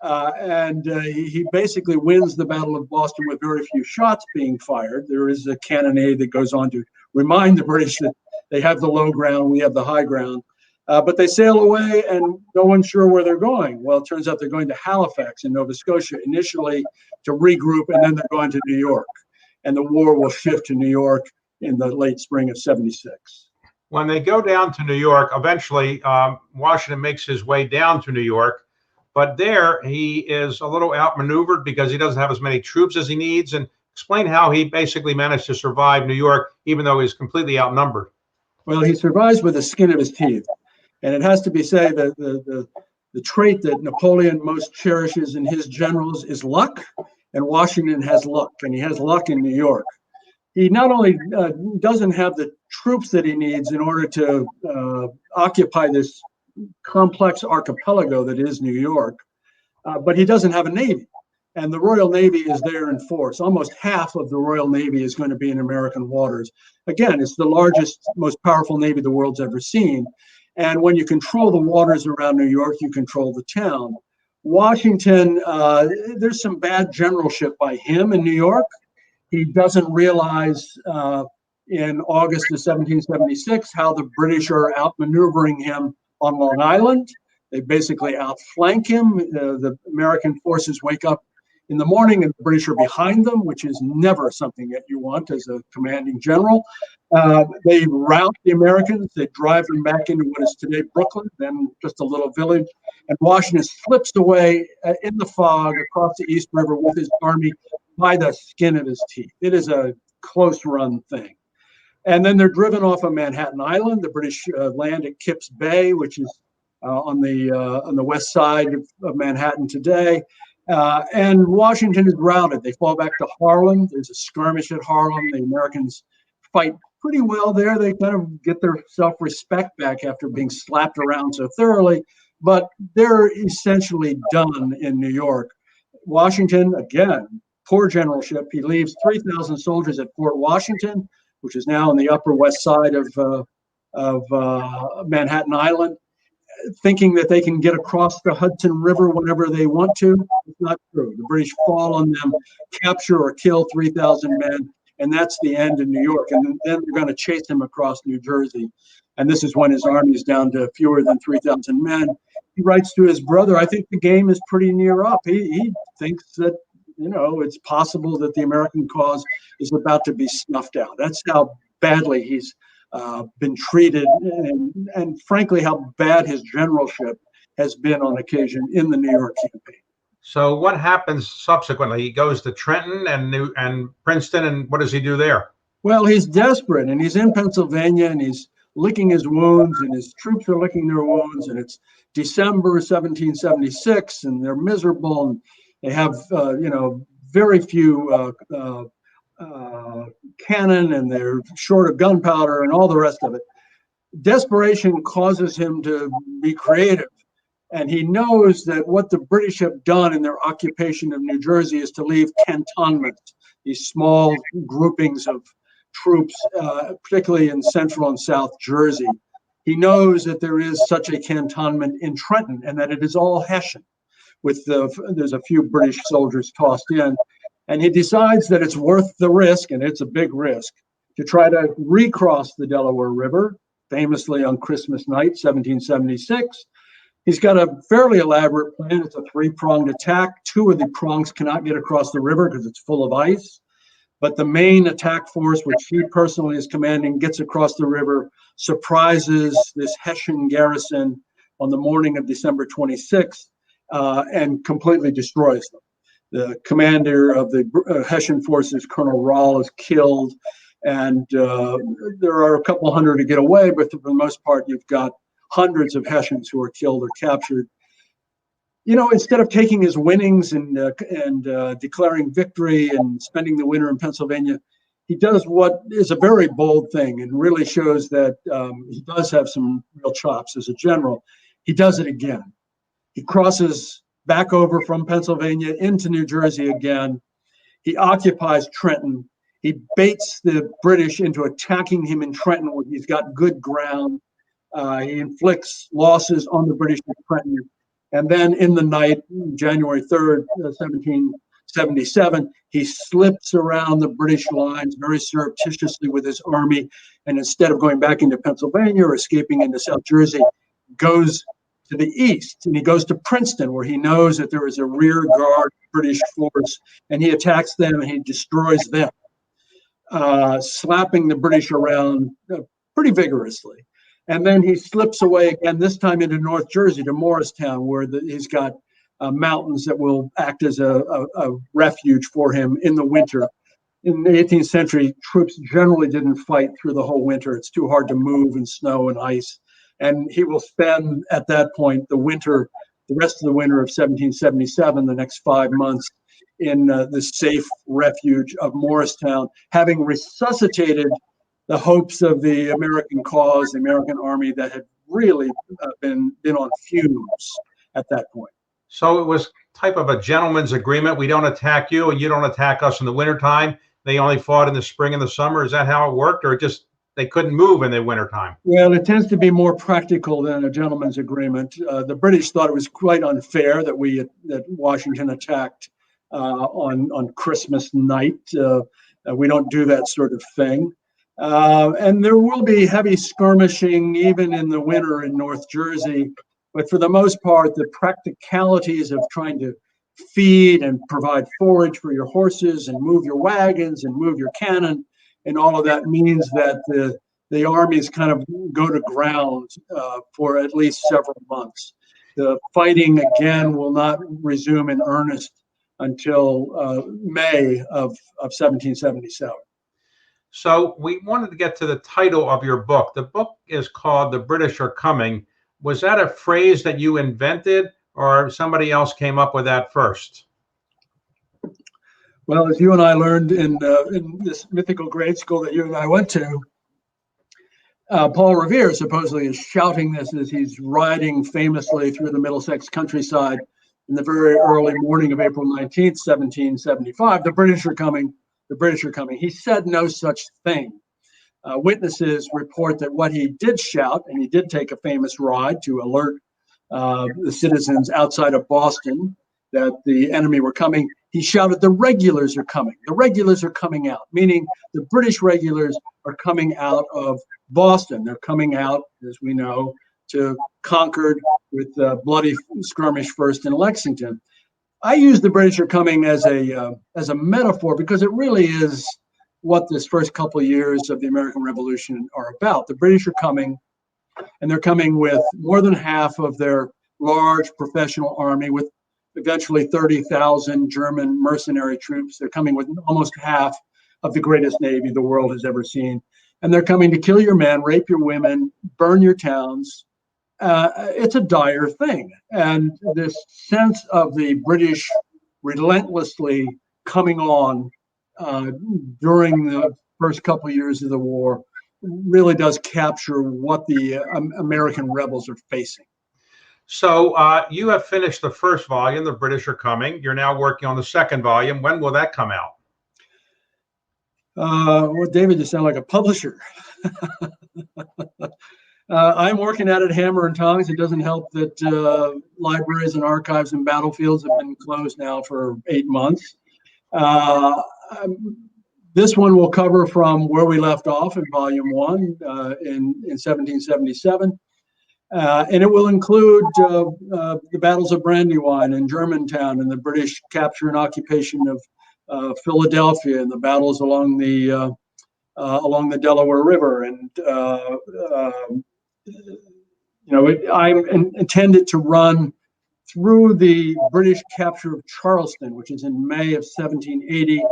And he basically wins the Battle of Boston with very few shots being fired. There is a cannonade that goes on to remind the British that they have the low ground, we have the high ground. But they sail away and no one's sure where they're going. Well, it turns out they're going to Halifax in Nova Scotia initially to regroup, and then they're going to New York. And the war will shift to New York in the late spring of 76. When they go down to New York, eventually Washington makes his way down to New York. But there he is a little outmaneuvered because he doesn't have as many troops as he needs. And explain how he basically managed to survive New York, even though he's completely outnumbered. Well, he survives with the skin of his teeth. And it has to be said that the trait that Napoleon most cherishes in his generals is luck, and Washington has luck, and he has luck in New York. He not only doesn't have the troops that he needs in order to occupy this complex archipelago that is New York, but he doesn't have a navy. And the Royal Navy is there in force. Almost half of the Royal Navy is going to be in American waters. Again, it's the largest, most powerful navy the world's ever seen. And when you control the waters around New York, you control the town. Washington, there's some bad generalship by him in New York. He doesn't realize in August of 1776 how the British are outmaneuvering him on Long Island. They basically outflank him. The American forces wake up in the morning and the British are behind them, which is never something that you want as a commanding general. They rout the Americans. They drive them back into what is today Brooklyn, then just a little village. And Washington slips away in the fog across the East River with his army by the skin of his teeth. It is a close run thing. And then they're driven off of Manhattan Island. The British land at Kipps Bay, which is on the west side of Manhattan today. And Washington is routed. They fall back to Harlem. There's a skirmish at Harlem. The Americans fight pretty well there. They kind of get their self-respect back after being slapped around so thoroughly, but they're essentially done in New York. Washington, again, poor generalship. He leaves 3,000 soldiers at Fort Washington, which is now on the Upper West Side of Manhattan Island, thinking that they can get across the Hudson River whenever they want to. It's not true. The British fall on them, capture or kill 3,000 men, and that's the end in New York. And then they're going to chase him across New Jersey. And this is when his army is down to fewer than 3,000 men. He writes to his brother, I think the game is pretty near up. He thinks that, it's possible that the American cause is about to be snuffed out. That's how badly he's been treated, and frankly, how bad his generalship has been on occasion in the New York campaign. So what happens subsequently? He goes to Trenton and Princeton, and what does he do there? Well, he's desperate, and he's in Pennsylvania, and he's licking his wounds, and his troops are licking their wounds, and it's December 1776, and they're miserable, and they have, very few cannon, and they're short of gunpowder and all the rest of it. Desperation causes him to be creative, and he knows that what the British have done in their occupation of New Jersey is to leave cantonments, these small groupings of troops, particularly in central and south Jersey. He knows that there is such a cantonment in Trenton and that it is all Hessian, there's a few British soldiers tossed in. And he decides that it's worth the risk, and it's a big risk, to try to recross the Delaware River, famously on Christmas night, 1776. He's got a fairly elaborate plan. It's a three-pronged attack. Two of the prongs cannot get across the river because it's full of ice. But the main attack force, which he personally is commanding, gets across the river, surprises this Hessian garrison on the morning of December 26th, and completely destroys them. The commander of the Hessian forces, Colonel Rahl, is killed, and there are a couple hundred to get away, but for the most part, you've got hundreds of Hessians who are killed or captured. Instead of taking his winnings and declaring victory and spending the winter in Pennsylvania, he does what is a very bold thing and really shows that he does have some real chops as a general. He does it again. He crosses back over from Pennsylvania into New Jersey again. He occupies Trenton. He baits the British into attacking him in Trenton where he's got good ground. He inflicts losses on the British in Trenton. And then in the night, January 3rd, 1777, he slips around the British lines very surreptitiously with his army. And instead of going back into Pennsylvania or escaping into South Jersey, goes to the east, and he goes to Princeton, where he knows that there is a rear guard British force, and he attacks them and he destroys them, slapping the British around pretty vigorously. And then he slips away again, this time into North Jersey to Morristown, where he's got mountains that will act as a refuge for him in the winter. In the 18th century, troops generally didn't fight through the whole winter. It's too hard to move in snow and ice. And he will spend at that point the rest of the winter of 1777, the next 5 months, in the safe refuge of Morristown, having resuscitated the hopes of the American cause, the American army that had really been on fumes at that point. So it was type of a gentleman's agreement. We don't attack you and you don't attack us in the wintertime. They only fought in the spring and the summer. Is that how it worked, or just they couldn't move in the wintertime? Well, it tends to be more practical than a gentleman's agreement. The British thought it was quite unfair that Washington attacked on Christmas night. We don't do that sort of thing. And there will be heavy skirmishing even in the winter in North Jersey. But for the most part, the practicalities of trying to feed and provide forage for your horses and move your wagons and move your cannon and all of that means that the armies kind of go to ground for at least several months. The fighting again will not resume in earnest until May of 1777. So we wanted to get to the title of your book. The book is called The British Are Coming. Was that a phrase that you invented, or somebody else came up with that first? Well, as you and I learned in this mythical grade school that you and I went to, Paul Revere supposedly is shouting this as he's riding famously through the Middlesex countryside in the very early morning of April 19th, 1775. The British are coming. The British are coming. He said no such thing. Witnesses report that what he did shout, and he did take a famous ride to alert the citizens outside of Boston that the enemy were coming. He shouted, "The regulars are coming. The regulars are coming out," meaning the British regulars are coming out of Boston. They're coming out, as we know, to Concord with bloody skirmish first in Lexington. I use the British are coming as a metaphor because it really is what this first couple of years of the American Revolution are about. The British are coming, and they're coming with more than half of their large professional army, with eventually 30,000 German mercenary troops. They're coming with almost half of the greatest navy the world has ever seen. And they're coming to kill your men, rape your women, burn your towns. It's a dire thing. And this sense of the British relentlessly coming on during the first couple of years of the war really does capture what the American rebels are facing. So you have finished the first volume, The British Are Coming. You're now working on the second volume. When will that come out? Well, David, you sound like a publisher. I'm working at it hammer and tongs. It doesn't help that libraries and archives and battlefields have been closed now for 8 months. This one will cover from where we left off in volume 1 in 1777. And it will include the battles of Brandywine and Germantown and the British capture and occupation of Philadelphia and the battles along the Delaware River. And I'm intended to run through the British capture of Charleston, which is in May of 1780.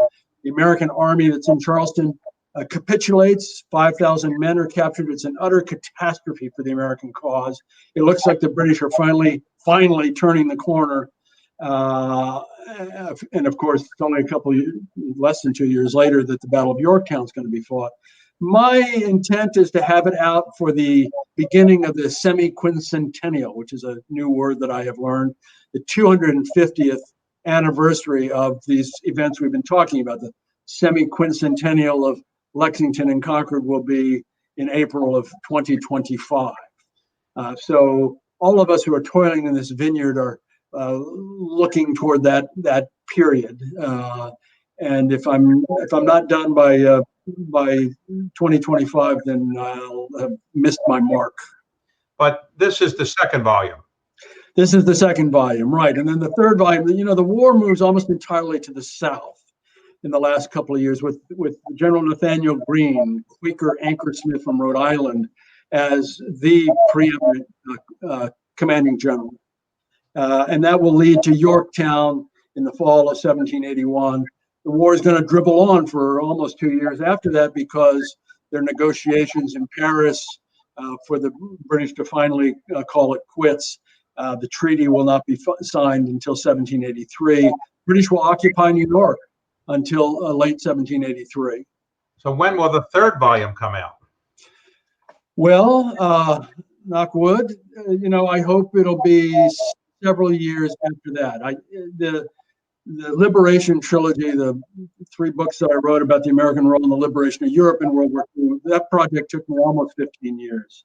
The American army that's in Charleston capitulates. 5,000 men are captured. It's an utter catastrophe for the American cause. It looks like the British are finally turning the corner. And of course, it's only less than 2 years later that the Battle of Yorktown is going to be fought. My intent is to have it out for the beginning of the semi-quincentennial, which is a new word that I have learned, the 250th anniversary of these events we've been talking about. The semi-quincentennial of Lexington and Concord will be in April of 2025. So all of us who are toiling in this vineyard are looking toward that period. And if I'm not done by 2025, then I'll have missed my mark. But this is the second volume. This is the second volume, right? And then the third volume. The war moves almost entirely to the south in the last couple of years, with General Nathaniel Greene, Quaker anchorsmith from Rhode Island, as the preeminent commanding general. And that will lead to Yorktown in the fall of 1781. The war is going to dribble on for almost 2 years after that because there are negotiations in Paris for the British to finally call it quits. The treaty will not be signed until 1783. British will occupy New York until late 1783. So when will the third volume come out? Well, knock wood, I hope it'll be several years after that. The Liberation Trilogy, the 3 books that I wrote about the American role in the liberation of Europe in World War II, that project took me almost 15 years.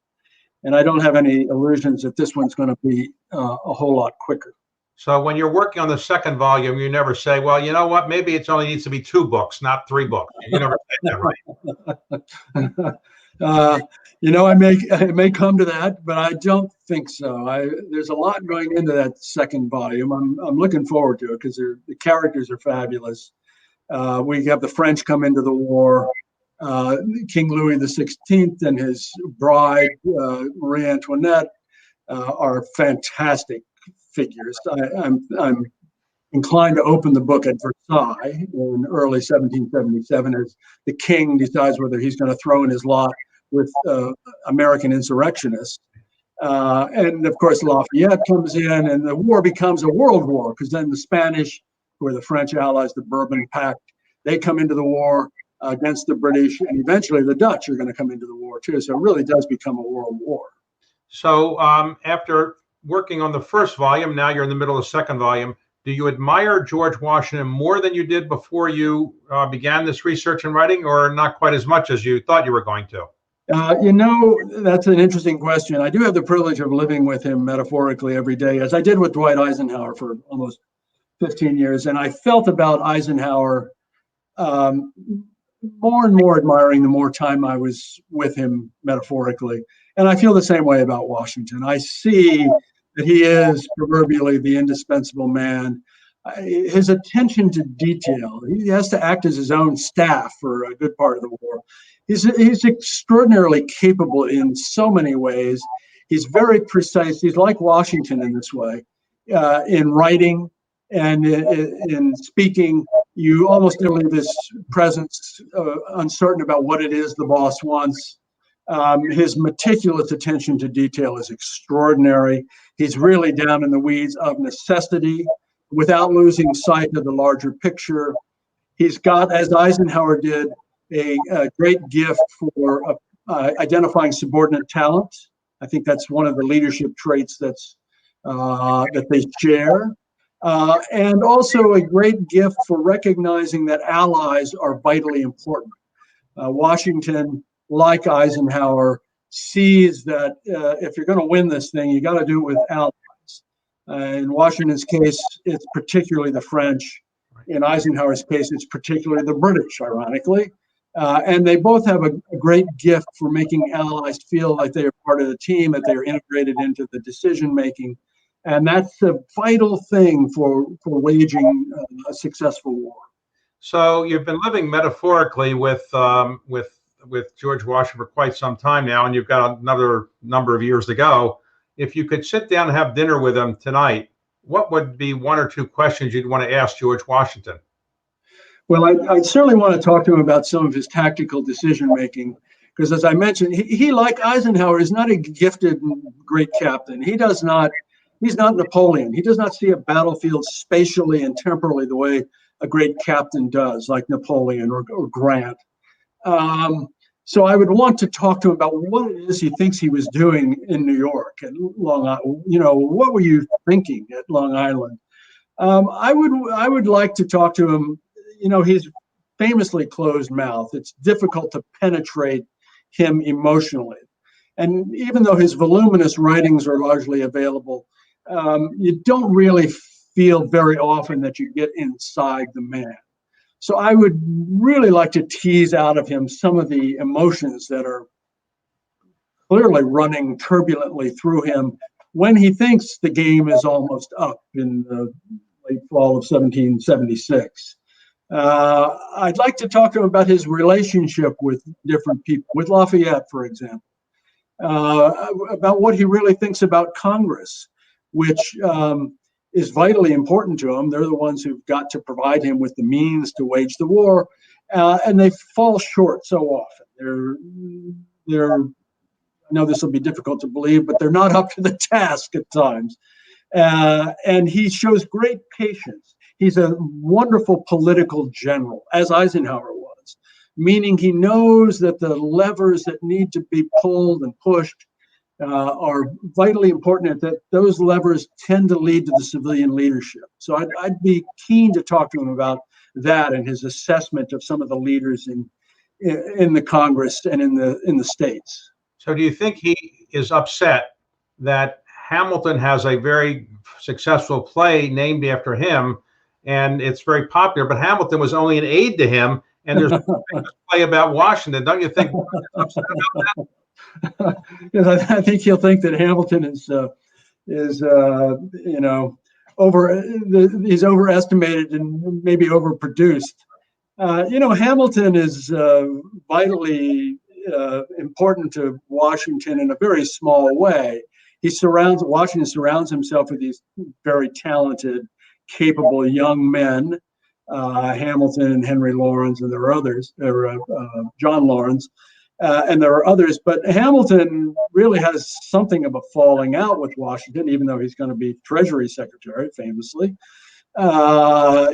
And I don't have any illusions that this one's going to be a whole lot quicker. So when you're working on the second volume, you never say, well, you know what, maybe it only needs to be 2 books, not 3 books. You never say that, right? It may come to that, but I don't think so. There's a lot going into that second volume. I'm looking forward to it because the characters are fabulous. We have the French come into the war. King Louis XVI and his bride, Marie Antoinette, are fantastic figures. I'm inclined to open the book at Versailles in early 1777 as the king decides whether he's going to throw in his lot with American insurrectionists. And of course, Lafayette comes in and the war becomes a world war because then the Spanish, who are the French allies, the Bourbon Pact, they come into the war. against the British, and eventually the Dutch are going to come into the war too. So it really does become a world war. So after working on the first volume, now you're in the middle of the second volume. Do you admire George Washington more than you did before you began this research and writing, or not quite as much as you thought you were going to? That's an interesting question. I do have the privilege of living with him metaphorically every day, as I did with Dwight Eisenhower for almost 15 years. And I felt about Eisenhower more and more admiring the more time I was with him metaphorically. And I feel the same way about Washington. I see that he is proverbially the indispensable man. His attention to detail, he has to act as his own staff for a good part of the war. He's extraordinarily capable in so many ways. He's very precise. He's like Washington in this way. In writing and in speaking, you almost never leave his presence uncertain about what it is the boss wants. His meticulous attention to detail is extraordinary. He's really down in the weeds of necessity without losing sight of the larger picture. He's got, as Eisenhower did, a great gift for identifying subordinate talent. I think that's one of the leadership traits that they share. And also a great gift for recognizing that allies are vitally important. Washington, like Eisenhower, sees that if you're going to win this thing, you got to do it with allies. In Washington's case, it's particularly the French. In Eisenhower's case, it's particularly the British, ironically. And they both have a great gift for making allies feel like they are part of the team, that they are integrated into the decision making. And that's a vital thing for waging a successful war. So you've been living metaphorically with George Washington for quite some time now, and you've got another number of years to go. If you could sit down and have dinner with him tonight, what would be one or two questions you'd want to ask George Washington? Well, I certainly want to talk to him about some of his tactical decision making, because as I mentioned, he like Eisenhower is not a gifted great captain. He's not Napoleon. He does not see a battlefield spatially and temporally the way a great captain does, like Napoleon or Grant. So I would want to talk to him about what it is he thinks he was doing in New York and Long Island. What were you thinking at Long Island? I would like to talk to him. He's famously closed-mouthed. It's difficult to penetrate him emotionally. And even though his voluminous writings are largely available, you don't really feel very often that you get inside the man. So I would really like to tease out of him some of the emotions that are clearly running turbulently through him when he thinks the game is almost up in the late fall of 1776. I'd like to talk to him about his relationship with different people, with Lafayette, for example, about what he really thinks about Congress, which is vitally important to him. They're the ones who've got to provide him with the means to wage the war, and they fall short so often. I know this will be difficult to believe, but they're not up to the task at times. And he shows great patience. He's a wonderful political general, as Eisenhower was, meaning he knows that the levers that need to be pulled and pushed are vitally important, and that those levers tend to lead to the civilian leadership. So I'd be keen to talk to him about that and his assessment of some of the leaders in the Congress and in the states. So do you think he is upset that Hamilton has a very successful play named after him, and it's very popular, but Hamilton was only an aide to him, and there's a play about Washington? Don't you think he's upset about that? Because I think he'll think that Hamilton is he's overestimated and maybe overproduced. Hamilton is vitally important to Washington in a very small way. Washington surrounds himself with these very talented, capable young men, Hamilton and Henry Lawrence, and there are others. John Lawrence. And there are others, but Hamilton really has something of a falling out with Washington, even though he's going to be Treasury Secretary, famously. No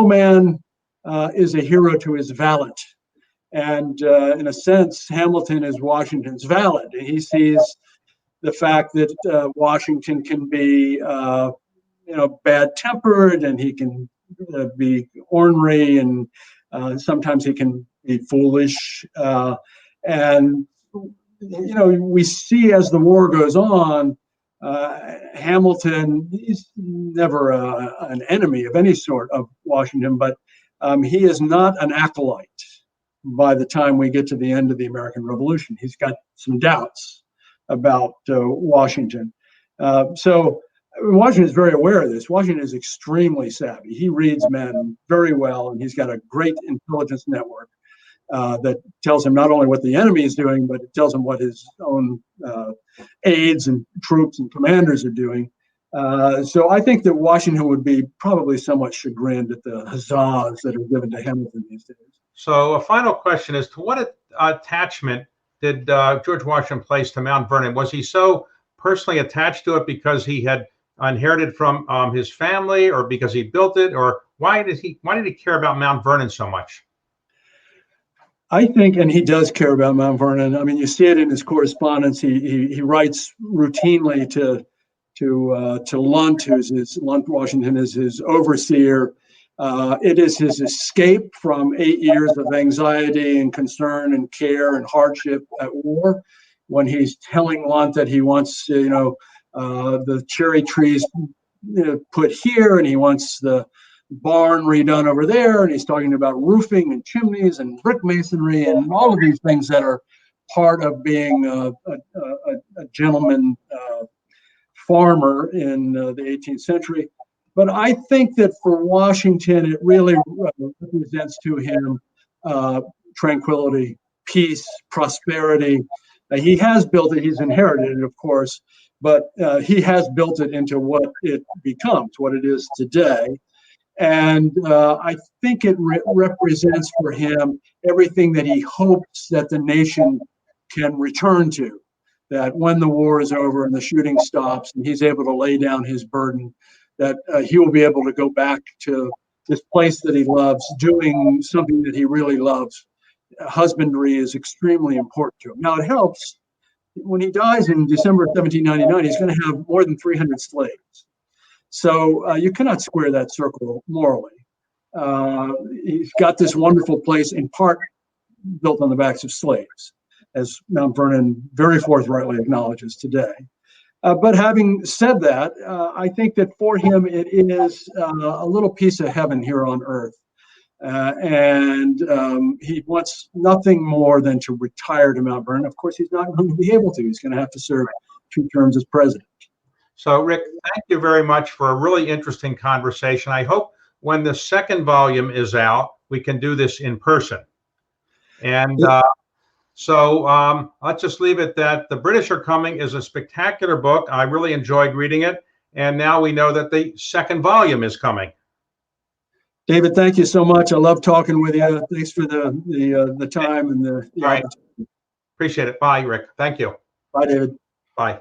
man is a hero to his valet. And in a sense, Hamilton is Washington's valet. He sees the fact that Washington can be, bad-tempered, and he can be ornery, and sometimes he can be foolish. And we see as the war goes on, Hamilton, he's never an enemy of any sort of Washington, but he is not an acolyte by the time we get to the end of the American Revolution. He's got some doubts about Washington. So Washington is very aware of this. Washington is extremely savvy. He reads men very well, and he's got a great intelligence network that tells him not only what the enemy is doing, but it tells him what his own aides and troops and commanders are doing. So I think that Washington would be probably somewhat chagrined at the huzzas that are given to Hamilton these days. So a final question is, to what attachment did George Washington place to Mount Vernon? Was he so personally attached to it because he had inherited from his family, or because he built it, or why did he care about Mount Vernon so much? I think, and he does care about Mount Vernon. I mean, you see it in his correspondence. He writes routinely to Lunt, Lunt Washington is his overseer. It is his escape from 8 years of anxiety and concern and care and hardship at war, when he's telling Lunt that he wants, the cherry trees put here, and he wants the barn redone over there, and he's talking about roofing and chimneys and brick masonry and all of these things that are part of being a gentleman farmer in the 18th century. But I think that for Washington, it really represents to him tranquility, peace, prosperity. He has built it. He's inherited it, of course, but he has built it into what it becomes, what it is today. And I think it represents for him everything that he hopes that the nation can return to, that when the war is over and the shooting stops and he's able to lay down his burden, that he will be able to go back to this place that he loves, doing something that he really loves. Husbandry is extremely important to him. Now, it helps. When he dies in December 1799, he's going to have more than 300 slaves. So you cannot square that circle morally. He's got this wonderful place, in part built on the backs of slaves, as Mount Vernon very forthrightly acknowledges today. But having said that, I think that for him it is a little piece of heaven here on earth. And he wants nothing more than to retire to Mount Vernon. Of course, he's not going to be able to. He's going to have to serve 2 terms as president. So, Rick, thank you very much for a really interesting conversation. I hope when the second volume is out, we can do this in person. And so let's just leave it that The British Are Coming is a spectacular book. I really enjoyed reading it. And now we know that the second volume is coming. David, thank you so much. I love talking with you. Thanks for the time and the All right. Appreciate it. Bye, Rick. Thank you. Bye, David. Bye.